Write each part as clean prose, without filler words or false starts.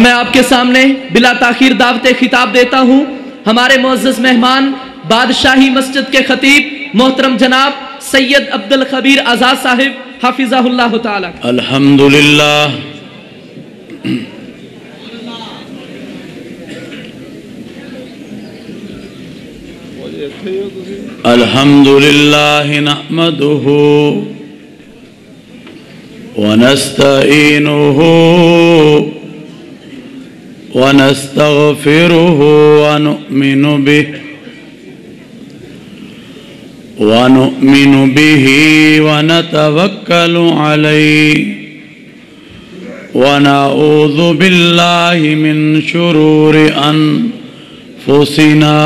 میں آپ کے سامنے بلا تاخیر دعوت خطاب دیتا ہوں ہمارے معزز مہمان بادشاہی مسجد کے خطیب محترم جناب سید عبدالخبیر آزاد صاحب حافظہ اللہ تعالی۔ الحمدللہ الحمدللہ نحمدہ ونستعینہ ونستغفره ونؤمن به ونتوكل عليه ونعوذ بالله من شرور أنفسنا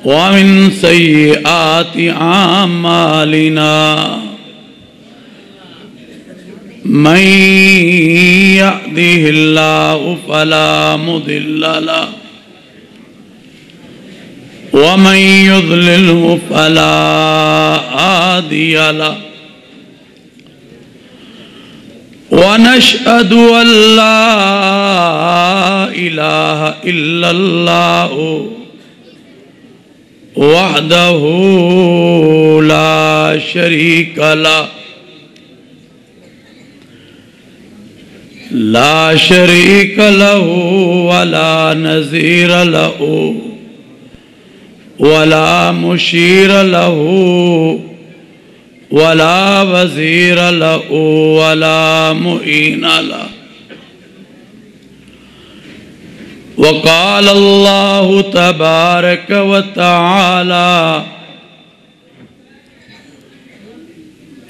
ومن سيئات أعمالنا من يهده الله فلا مضل له ومن يضلله فلا هادي له ونشهد أن لا إله إلا الله وحده لا شريك له لا شريك له ولا نظير له ولا مشير له ولا وزير له ولا معين له وقال الله تبارك وتعالى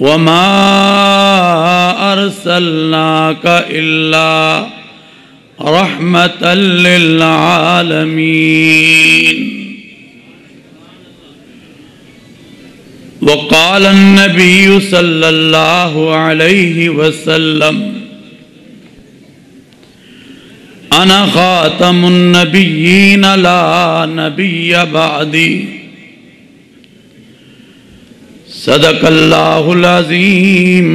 وما أرسلناك إلا رحمة للعالمين وقال النبي صلى الله عليه وسلم أنا خاتم النبيين لا نبي بعدي صدق الله العظيم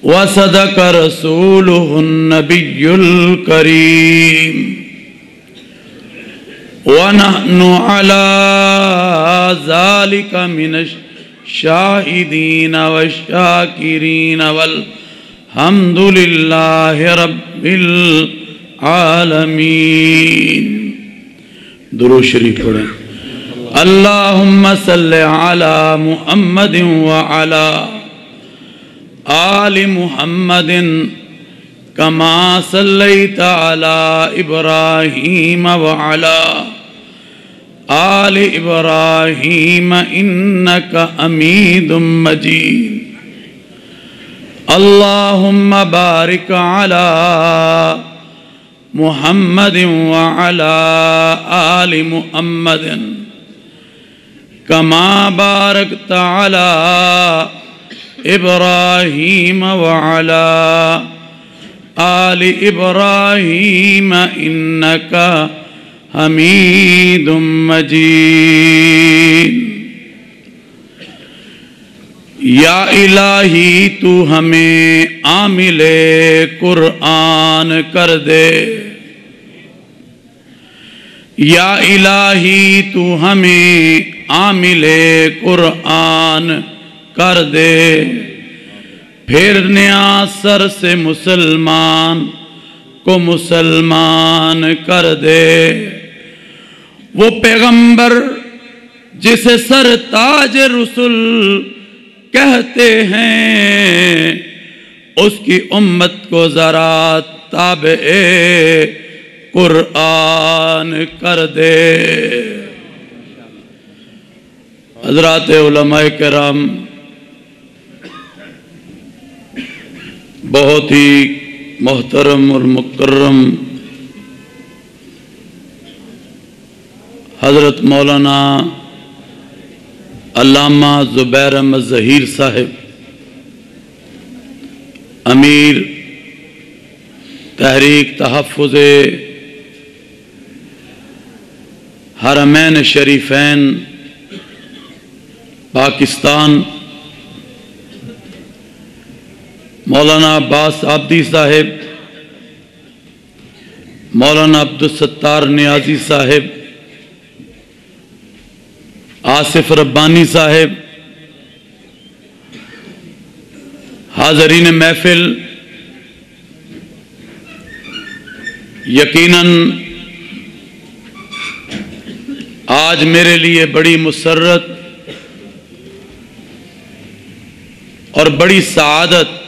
وصدق رسوله النبي الكريم ونحن على ذلك من الشاهدين والشاكرين والحمد لله رب العالمين۔ درود شریف پڑھیں۔ اللہم صلی علی محمد وعلی آل محمد کما صلیت علی ابراہیم وعلی آل ابراہیم انک حمید مجید۔ اللہم بارک علی محمد وعلی آل محمد کما بارکت علی ابراہیم وعلی آل ابراہیم انک حمید مجید۔ یا الہی تو ہمیں عامل قرآن کر دے، یا الہی تو ہمیں عامل قرآن کر دے، پھر نیا سر سے مسلمان کو مسلمان کر دے۔ وہ پیغمبر جسے سرتاج رسل کہتے ہیں، اس کی امت کو ذرا تابع قرآن کر دے۔ حضرات علماء کرام، بہت ہی محترم اور مکرم حضرت مولانا علامہ زبیر احمد ظہیر صاحب امیر تحریک تحفظ حرمین شریفین پاکستان، مولانا عباس آبدی صاحب، مولانا عبدالستار نیازی صاحب، آصف ربانی صاحب، حاضرین محفل، یقیناً آج میرے لیے بڑی مسرت اور بڑی سعادت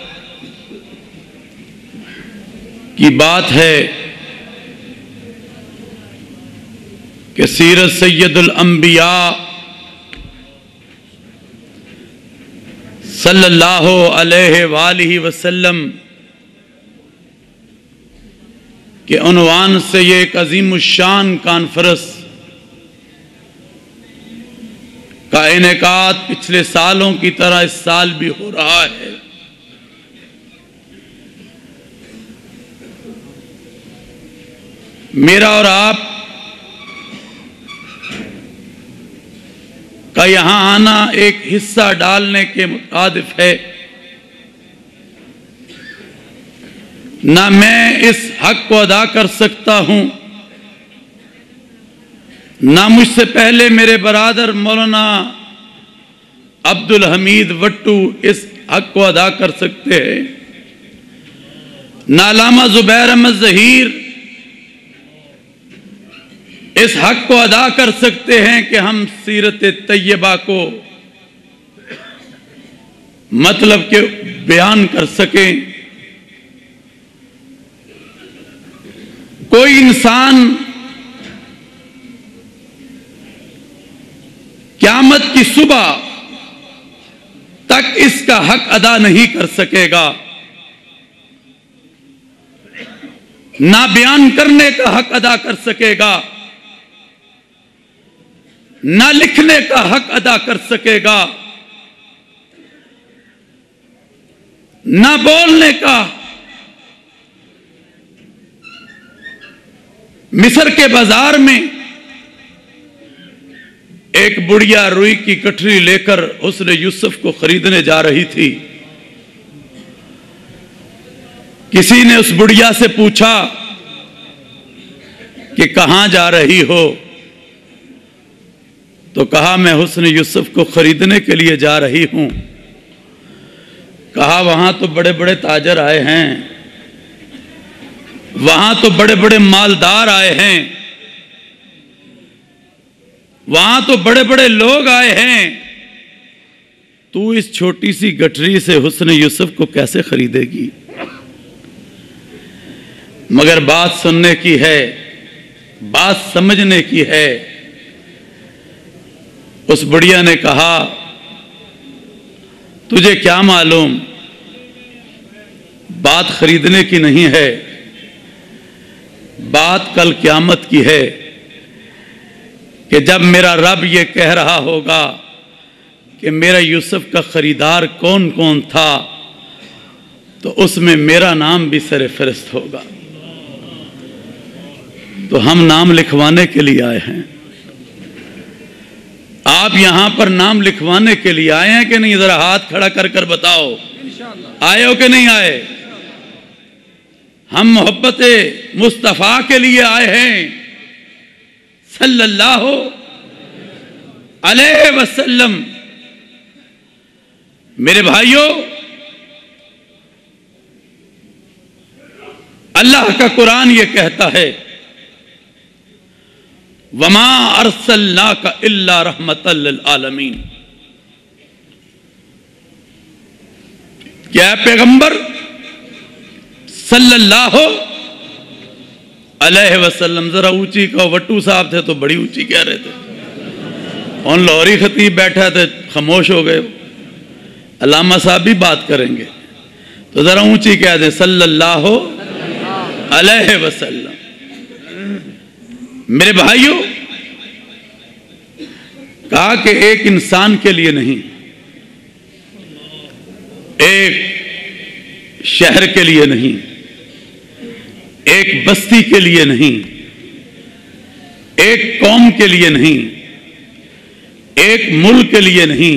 کی بات ہے کہ سیرت سید الانبیاء صلی اللہ علیہ وآلہ وسلم کے عنوان سے یہ ایک عظیم الشان کانفرنس کا انعقاد پچھلے سالوں کی طرح اس سال بھی ہو رہا ہے۔ میرا اور آپ کا یہاں آنا ایک حصہ ڈالنے کے مترادف ہے۔ نہ میں اس حق کو ادا کر سکتا ہوں، نہ مجھ سے پہلے میرے برادر مولانا عبدالحمید وٹو اس حق کو ادا کر سکتے ہیں، نہ علامہ زبیر احمد ظہیر اس حق کو ادا کر سکتے ہیں کہ ہم سیرت طیبہ کو مطلب کہ بیان کر سکیں۔ کوئی انسان قیامت کی صبح تک اس کا حق ادا نہیں کر سکے گا، نہ بیان کرنے کا حق ادا کر سکے گا، نہ لکھنے کا حق ادا کر سکے گا، نہ بولنے کا۔ مصر کے بازار میں ایک بڑھیا روئی کی گٹھری لے کر حسن یوسف کو خریدنے جا رہی تھی۔ کسی نے اس بڑھیا سے پوچھا کہ کہاں جا رہی ہو؟ تو کہا میں حسن یوسف کو خریدنے کے لیے جا رہی ہوں۔ کہا وہاں تو بڑے بڑے تاجر آئے ہیں، وہاں تو بڑے بڑے مالدار آئے ہیں، وہاں تو بڑے بڑے لوگ آئے ہیں، تو اس چھوٹی سی گٹھری سے حسن یوسف کو کیسے خریدے گی؟ مگر بات سننے کی ہے، بات سمجھنے کی ہے۔ اس بڑھیا نے کہا تجھے کیا معلوم، بات خریدنے کی نہیں ہے، بات کل قیامت کی ہے کہ جب میرا رب یہ کہہ رہا ہوگا کہ میرا یوسف کا خریدار کون کون تھا، تو اس میں میرا نام بھی سر فہرست ہوگا۔ تو ہم نام لکھوانے کے لیے آئے ہیں۔ آپ یہاں پر نام لکھوانے کے لیے آئے ہیں کہ نہیں؟ ذرا ہاتھ کھڑا کر کر بتاؤ، آئے ہو کہ نہیں آئے؟ ہم محبت مصطفیٰ کے لیے آئے ہیں صلی اللہ علیہ وسلم۔ میرے بھائیوں، اللہ کا قرآن یہ کہتا ہے وَمَا أَرْسَلْنَاكَ إِلَّا رَحْمَةً لِلْعَالَمِينَ۔ کیا پیغمبر صلی اللہ علیہ وسلم، ذرا اونچی کہو، وٹو صاحب تھے تو بڑی اونچی کہہ رہے تھے، اور لاہوری خطیب بیٹھا تھے خاموش ہو گئے، علامہ صاحب بھی بات کریں گے تو ذرا اونچی کہہ دیں صلی اللہ علیہ وسلم۔ میرے بھائیوں، کہا کہ ایک انسان کے لیے نہیں، ایک شہر کے لیے نہیں، ایک بستی کے لیے نہیں، ایک قوم کے لیے نہیں، ایک ملک کے لیے نہیں،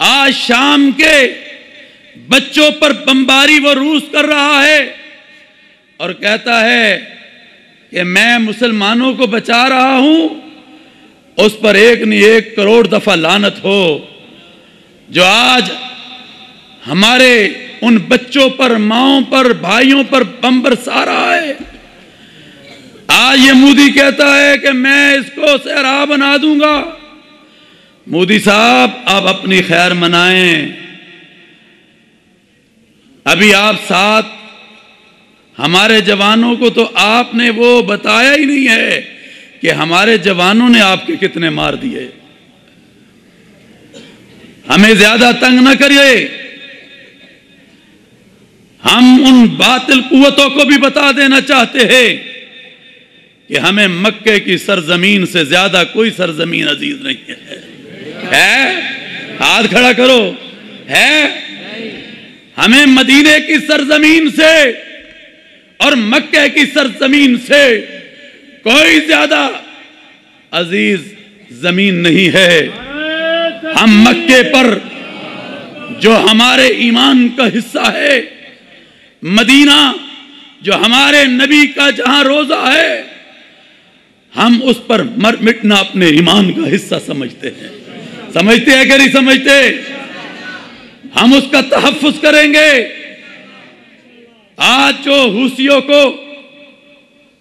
آج شام کے بچوں پر بمباری وہ روس کر رہا ہے اور کہتا ہے کہ میں مسلمانوں کو بچا رہا ہوں، اس پر 1 نہیں 1 کروڑ دفعہ لعنت ہو جو آج ہمارے ان بچوں پر، ماؤں پر، بھائیوں پر بم برسا رہا ہے۔ آج یہ مودی کہتا ہے کہ میں اس کو صحرا بنا دوں گا۔ مودی صاحب آپ اپنی خیر منائیں، ابھی آپ ساتھ ہمارے جوانوں کو تو آپ نے وہ بتایا ہی نہیں ہے کہ ہمارے جوانوں نے آپ کے کتنے مار دیے۔ ہمیں زیادہ تنگ نہ کریے، ہم ان باطل قوتوں کو بھی بتا دینا چاہتے ہیں کہ ہمیں مکے کی سرزمین سے زیادہ کوئی سرزمین عزیز نہیں ہے۔ ہاتھ کھڑا کرو، ہے؟ ہمیں مدینے کی سرزمین سے اور مکے کی سرزمین سے کوئی زیادہ عزیز زمین نہیں ہے۔ ہم مکے پر جو ہمارے ایمان کا حصہ ہے، مدینہ جو ہمارے نبی کا جہاں روزہ ہے، ہم اس پر مٹنا اپنے ایمان کا حصہ سمجھتے ہیں۔ سمجھتے ہیں کہ نہیں سمجھتے؟ ہم اس کا تحفظ کریں گے۔ آج جو حوثیوں کو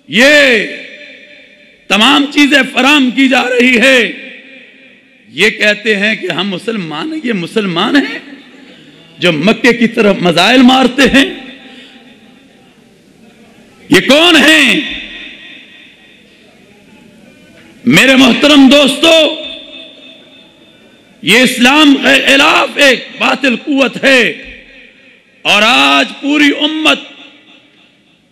یہ تمام چیزیں فراہم کی جا رہی ہے، یہ کہتے ہیں کہ ہم مسلمان ہیں۔ یہ مسلمان ہیں جو مکے کی طرف میزائل مارتے ہیں؟ یہ کون ہیں؟ میرے محترم دوستو، یہ اسلام کے خلاف ایک باطل قوت ہے، اور آج پوری امت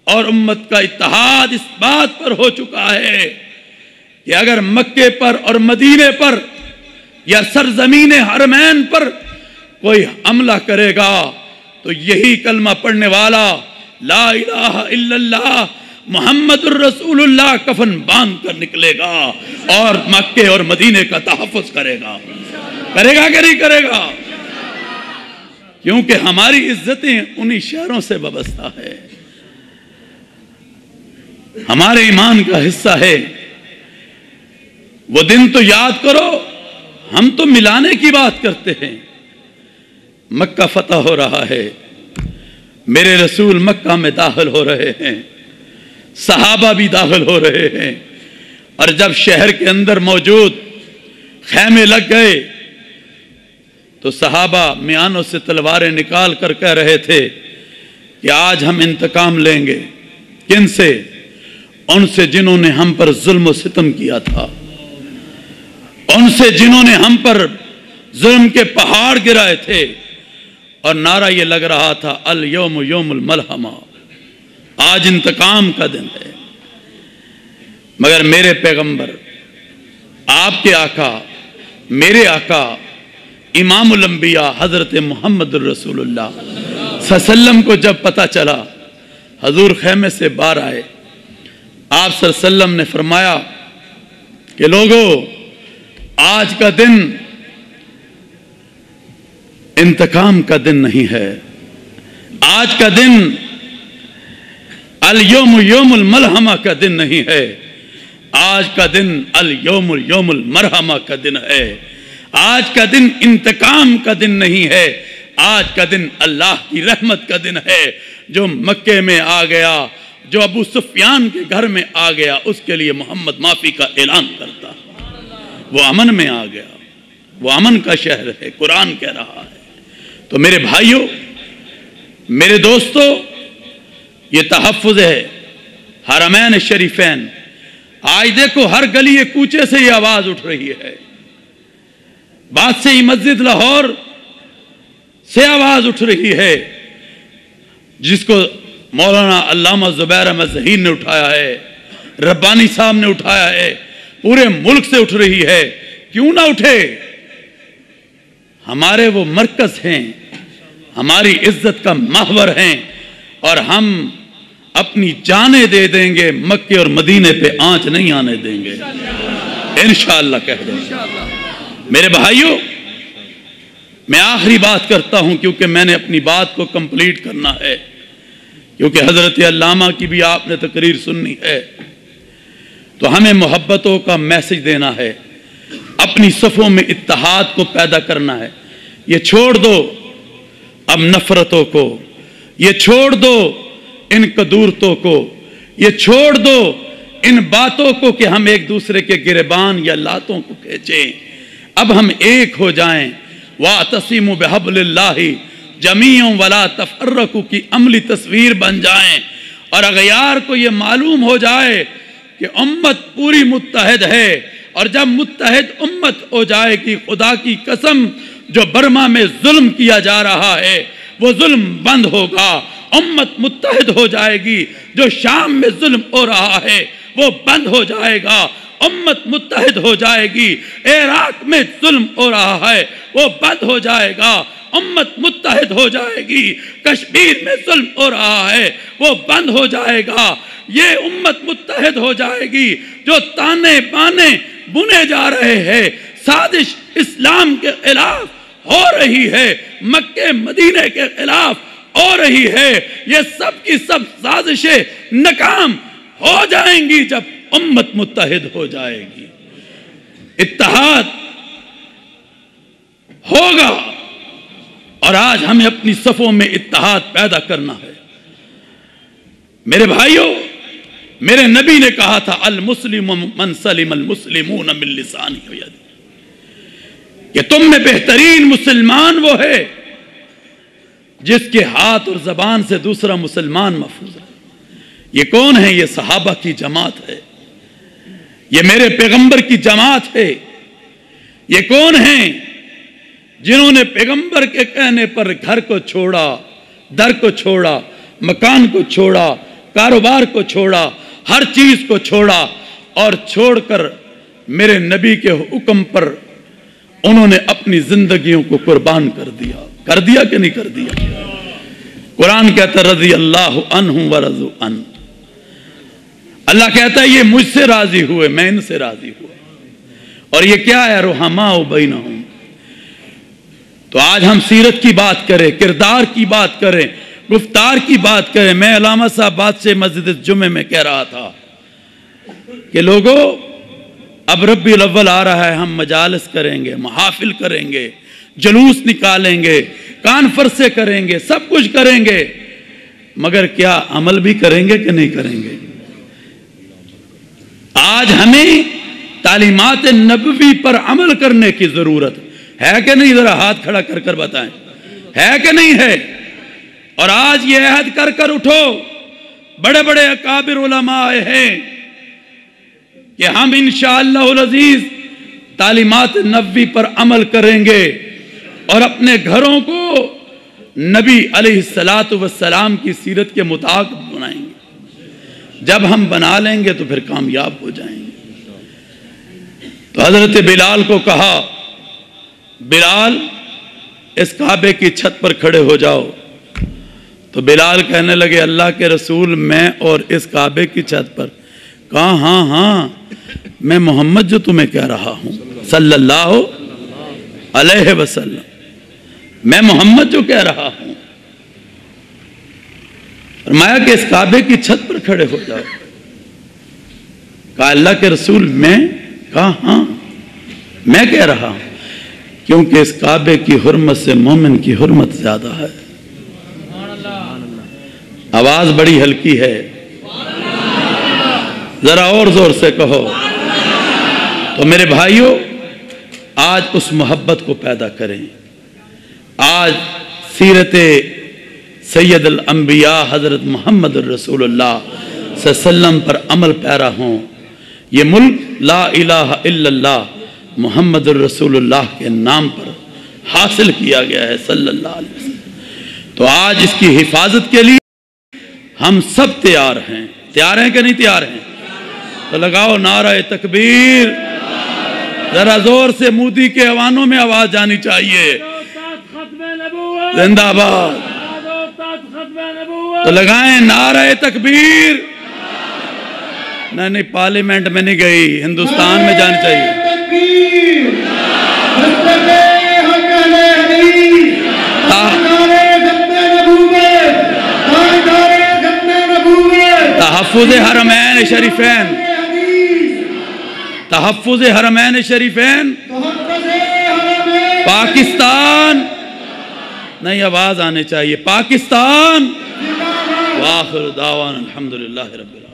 اور امت کا اتحاد اس بات پر ہو چکا ہے کہ اگر مکے پر اور مدینے پر یا سرزمین حرمین پر کوئی حملہ کرے گا تو یہی کلمہ پڑھنے والا لا الہ الا اللہ محمد الرسول اللہ کفن باندھ کر نکلے گا اور مکے اور مدینے کا تحفظ کرے گا۔ کرے گا کہ نہیں کرے گا؟ کیونکہ ہماری عزتیں انہی شہروں سے وابستہ ہے، ہمارے ایمان کا حصہ ہے۔ وہ دن تو یاد کرو، ہم تو ملانے کی بات کرتے ہیں۔ مکہ فتح ہو رہا ہے، میرے رسول مکہ میں داخل ہو رہے ہیں، صحابہ بھی داخل ہو رہے ہیں، اور جب شہر کے اندر موجود خیمے لگ گئے تو صحابہ میانوں سے تلواریں نکال کر کہہ رہے تھے کہ آج ہم انتقام لیں گے۔ کن سے؟ ان سے جنہوں نے ہم پر ظلم و ستم کیا تھا، ان سے جنہوں نے ہم پر ظلم کے پہاڑ گرائے تھے، اور نعرہ یہ لگ رہا تھا الیوم یوم الملحمہ، آج انتقام کا دن ہے۔ مگر میرے پیغمبر، آپ کے آقا، میرے آقا امام الانبیاء حضرت محمد الرسول اللہ صلی اللہ علیہ وسلم کو جب پتہ چلا، حضور خیمے سے باہر آئے، آپ صلی اللہ علیہ وسلم نے فرمایا کہ لوگو، آج کا دن انتقام کا دن نہیں ہے، آج کا دن الیوم یوم الملحمہ کا دن نہیں ہے، آج کا دن الیوم یوم المرحمہ کا دن ہے۔ آج کا دن انتقام کا دن نہیں ہے، آج کا دن اللہ کی رحمت کا دن ہے۔ جو مکے میں آ گیا، جو ابو سفیان کے گھر میں آ گیا، اس کے لیے محمد معافی کا اعلان کرتا، وہ امن میں آ گیا، وہ امن کا شہر ہے، قرآن کہہ رہا ہے۔ تو میرے بھائیوں، میرے دوستو، یہ تحفظ ہے حرمین شریفین۔ آج دیکھو ہر گلی کوچے سے یہ آواز اٹھ رہی ہے، بادشاہی مسجد لاہور سے آواز اٹھ رہی ہے، جس کو مولانا علامہ زبیر احمد ظہیر نے اٹھایا ہے، ربانی صاحب نے اٹھایا ہے، پورے ملک سے اٹھ رہی ہے۔ کیوں نہ اٹھے؟ ہمارے وہ مرکز ہیں، ہماری عزت کا محور ہیں، اور ہم اپنی جانیں دے دیں گے، مکے اور مدینے پہ آنچ نہیں آنے دیں گے، انشاءاللہ کہہ دیں۔ میرے بھائیوں، میں آخری بات کرتا ہوں کیونکہ میں نے اپنی بات کو کمپلیٹ کرنا ہے، کیونکہ حضرت علامہ کی بھی آپ نے تقریر سننی ہے، تو ہمیں محبتوں کا میسج دینا ہے، اپنی صفوں میں اتحاد کو پیدا کرنا ہے۔ یہ چھوڑ دو اب نفرتوں کو، یہ چھوڑ دو ان قدورتوں کو، یہ چھوڑ دو ان باتوں کو کہ ہم ایک دوسرے کے گریبان یا لاتوں کو کھینچیں۔ اب ہم ایک ہو جائیں، وَاعْتَصِمُوا بِحَبْلِ اللَّهِ جَمِيعًا وَلَا تَفَرَّقُوا کی عملی تصویر بن جائیں، اور اغیار کو یہ معلوم ہو جائے کہ امت پوری متحد ہے، اور جب متحد امت ہو جائے گی، خدا کی قسم جو برما میں ظلم کیا جا رہا ہے وہ ظلم بند ہوگا، امت متحد ہو جائے گی، جو شام میں ظلم ہو رہا ہے وہ بند ہو جائے گا، امت متحد ہو جائے گی، عراق میں ظلم ہو رہا ہے وہ بند ہو جائے گا، امت متحد ہو جائے گی، کشمیر میں ظلم ہو رہا ہے وہ بند ہو جائے گا، یہ امت متحد ہو جائے گی۔ جو تانے بانے بنے جا رہے ہیں، سازش اسلام کے خلاف ہو رہی ہے، مکہ مدینے کے خلاف ہو رہی ہے، یہ سب کی سب سازشیں ناکام ہو جائیں گی جب امت متحد ہو جائے گی، اتحاد ہوگا۔ اور آج ہمیں اپنی صفوں میں اتحاد پیدا کرنا ہے۔ میرے بھائیوں، میرے نبی نے کہا تھا المسلم من سلم المسلمون من لسانہ ویدہ، کہ تم میں بہترین مسلمان وہ ہے جس کے ہاتھ اور زبان سے دوسرا مسلمان محفوظ ہے۔ یہ کون ہے؟ یہ صحابہ کی جماعت ہے، یہ میرے پیغمبر کی جماعت ہے۔ یہ کون ہیں؟ جنہوں نے پیغمبر کے کہنے پر گھر کو چھوڑا، در کو چھوڑا، مکان کو چھوڑا، کاروبار کو چھوڑا، ہر چیز کو چھوڑا، اور چھوڑ کر میرے نبی کے حکم پر انہوں نے اپنی زندگیوں کو قربان کر دیا کہ نہیں کر دیا؟ قرآن کہتا ہے رضی اللہ عنہم ورضوا عنہ، اللہ کہتا ہے یہ مجھ سے راضی ہوئے، میں ان سے راضی ہوا۔ اور یہ کیا ہے؟ رحماء بینہم۔ تو آج ہم سیرت کی بات کریں، کردار کی بات کریں، گفتار کی بات کریں۔ میں علامہ صاحب بات سے مسجد جمعہ میں کہہ رہا تھا کہ لوگوں اب ربیع الاول آ رہا ہے، ہم مجالس کریں گے، محافل کریں گے، جلوس نکالیں گے، کانفرنسیں کریں گے، سب کچھ کریں گے، مگر کیا عمل بھی کریں گے کہ نہیں کریں گے؟ آج ہمیں تعلیمات نبوی پر عمل کرنے کی ضرورت ہے کہ نہیں؟ ذرا ہاتھ کھڑا کر کر بتائیں، ہے کہ نہیں ہے؟ اور آج یہ عہد کر کر اٹھو، بڑے بڑے اکابر علماء آئے ہیں کہ ہم انشاءاللہ العزیز تعلیمات نبوی پر عمل کریں گے اور اپنے گھروں کو نبی علیہ السلام کی سیرت کے مطابق بنائیں گے۔ جب ہم بنا لیں گے تو پھر کامیاب ہو جائیں گے۔ تو حضرت بلال کو کہا، بلال اس کعبے کی چھت پر کھڑے ہو جاؤ۔ تو بلال کہنے لگے اللہ کے رسول میں اور اس کعبے کی چھت پر؟ کہا ہاں ہاں، میں محمد جو تمہیں کہہ رہا ہوں صلی اللہ علیہ وسلم، میں محمد جو کہہ رہا ہوں۔ فرمایا کہ اس کعبے کی چھت پر کھڑے ہو جاؤ۔ کہا اللہ کے رسول میں؟ کہا ہاں میں کہہ رہا ہوں، کیونکہ اس کعبے کی حرمت سے مومن کی حرمت زیادہ ہے۔ آواز بڑی ہلکی ہے، ذرا اور زور سے کہو۔ تو میرے بھائیوں، آج اس محبت کو پیدا کریں۔ آج سیرت سید الانبیاء حضرت محمد الرسول اللہ صلی اللہ علیہ وسلم پر عمل پیرا ہوں۔ یہ ملک لا الہ الا اللہ محمد الرسول اللہ کے نام پر حاصل کیا گیا ہے صلی اللہ علیہ وسلم۔ تو آج اس کی حفاظت کے لیے ہم سب تیار ہیں۔ تیار ہیں کہ نہیں تیار ہیں؟ تو لگاؤ نعرہ تکبیر، ذرا زور سے مودی کے ایوانوں میں آواز جانی چاہیے، زندہ باد۔ تو لگائیں نعرہ تکبیر۔ نہیں پارلیمنٹ میں نہیں گئی، ہندوستان میں جانی چاہیے۔ تحفظ حرمین شریفین، تحفظ حرمین شریفین پاکستان، نہیں آواز آنے چاہیے، پاکستان، وآخر دعوانا الحمدللہ رب العالمین۔